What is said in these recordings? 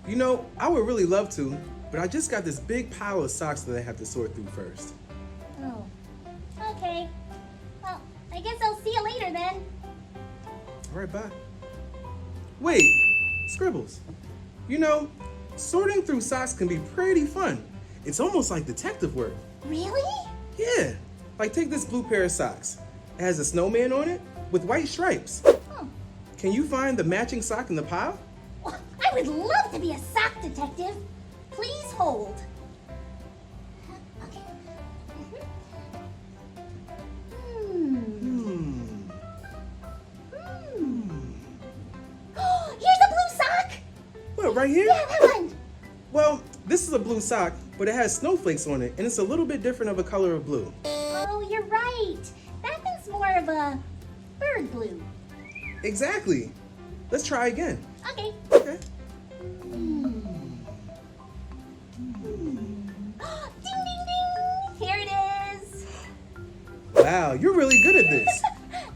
You know, I would really love to, but I just got this big pile of socks that I have to sort through first. Oh, okay. Well, I guess I'll see you later then. All right, bye. Wait, Scribbles. You know, sorting through socks can be pretty fun. It's almost like detective work. Really? Yeah, like take this blue pair of socks. It has a snowman on it with white stripes. Oh. Can you find the matching sock in the pile? Well, I would love to be a sock detective. Please hold. Okay. Here's a blue sock! What, right here? Yeah, that one. Well, this is a blue sock, but it has snowflakes on it, and it's a little bit different of a color of blue. Oh, you're right. That one's more of a bird blue. Exactly. Let's try again. Okay. Okay. Ding, ding, ding. Here it is. Wow, you're really good at this.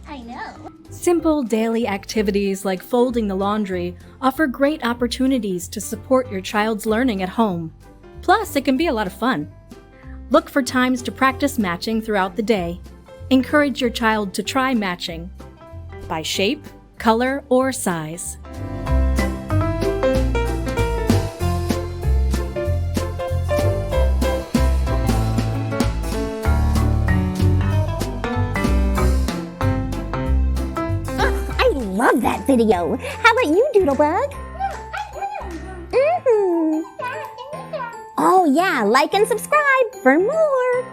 I know. Simple daily activities like folding the laundry offer great opportunities to support your child's learning at home. Plus, it can be a lot of fun. Look for times to practice matching throughout the day. Encourage your child to try matching by shape, color, or size. Love that video. How about you, Doodlebug? Oh yeah, like and subscribe for more.